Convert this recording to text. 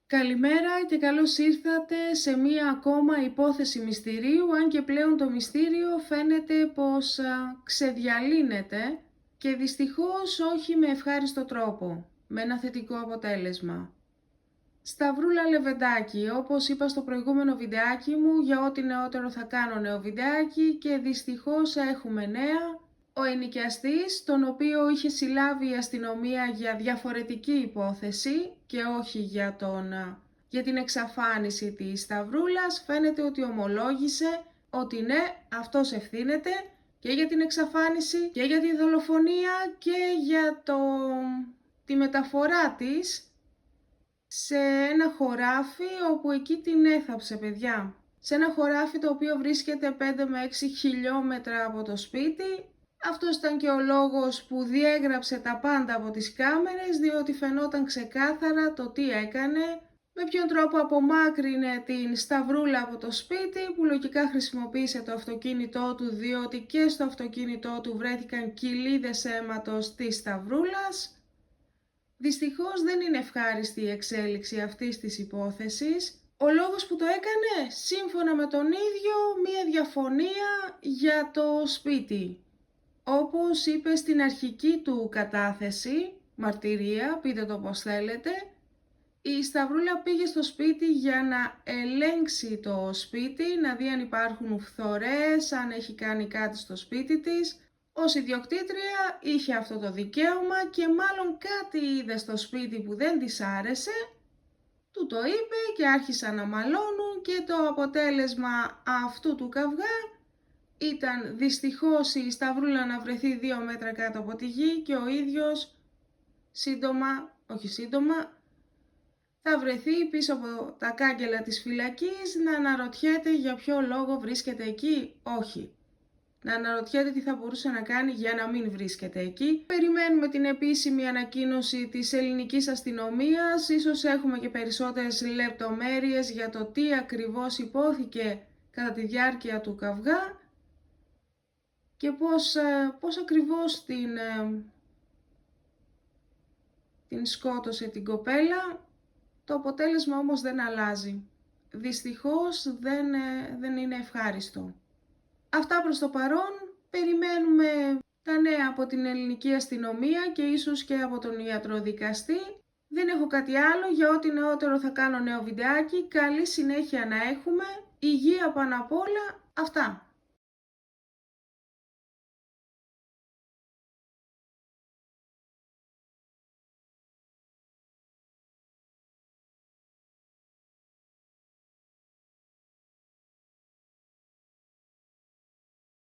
Καλημέρα και καλώς ήρθατε σε μία ακόμα υπόθεση μυστηρίου, αν και πλέον το μυστήριο φαίνεται πως ξεδιαλύνεται και δυστυχώς όχι με ευχάριστο τρόπο, με ένα θετικό αποτέλεσμα. Σταυρούλα Λεβεντάκη, όπως είπα στο προηγούμενο βιντεάκι μου, για ό,τι νεότερο θα κάνω νέο βιντεάκι και δυστυχώς έχουμε νέα. Ο ενοικιαστής, τον οποίο είχε συλλάβει η αστυνομία για διαφορετική υπόθεση και όχι για την εξαφάνιση της Σταυρούλας, φαίνεται ότι ομολόγησε ότι ναι, αυτός ευθύνεται και για την εξαφάνιση και για τη δολοφονία και για τη μεταφορά της σε ένα χωράφι όπου εκεί την έθαψε, παιδιά. Σε ένα χωράφι το οποίο βρίσκεται 5 με 6 χιλιόμετρα από το σπίτι. Αυτός ήταν και ο λόγος που διέγραψε τα πάντα από τις κάμερες, διότι φαινόταν ξεκάθαρα το τι έκανε, με ποιον τρόπο απομάκρυνε την Σταυρούλα από το σπίτι, που λογικά χρησιμοποίησε το αυτοκίνητό του, διότι και στο αυτοκίνητό του βρέθηκαν κοιλίδες αίματος της Σταυρούλας. Δυστυχώς δεν είναι ευχάριστη η εξέλιξη αυτής της υπόθεσης. Ο λόγος που το έκανε, σύμφωνα με τον ίδιο, μία διαφωνία για το σπίτι. Όπως είπε στην αρχική του κατάθεση, μαρτυρία, πείτε το πώς θέλετε, η Σταυρούλα πήγε στο σπίτι για να ελέγξει το σπίτι, να δει αν υπάρχουν φθορές, αν έχει κάνει κάτι στο σπίτι της. Ως ιδιοκτήτρια είχε αυτό το δικαίωμα και μάλλον κάτι είδε στο σπίτι που δεν της άρεσε, του το είπε και άρχισαν να μαλώνουν και το αποτέλεσμα αυτού του καυγά ήταν δυστυχώς η Σταυρούλα να βρεθεί 2 μέτρα κάτω από τη γη και ο ίδιος σύντομα θα βρεθεί πίσω από τα κάγκελα της φυλακής, να αναρωτιέται για ποιο λόγο βρίσκεται εκεί, όχι. Να αναρωτιέται τι θα μπορούσε να κάνει για να μην βρίσκεται εκεί. Περιμένουμε την επίσημη ανακοίνωση της ελληνικής αστυνομίας, ίσως έχουμε και περισσότερες λεπτομέρειες για το τι ακριβώς υπόθηκε κατά τη διάρκεια του καυγά και πώς ακριβώς την σκότωσε την κοπέλα. Το αποτέλεσμα όμως δεν αλλάζει. Δυστυχώς δεν είναι ευχάριστο. Αυτά προς το παρόν. Περιμένουμε τα νέα από την ελληνική αστυνομία και ίσως και από τον ιατροδικαστή. Δεν έχω κάτι άλλο, για ό,τι νεότερο θα κάνω νέο βιντεάκι. Καλή συνέχεια να έχουμε, υγεία πάνω απ' όλα. Αυτά.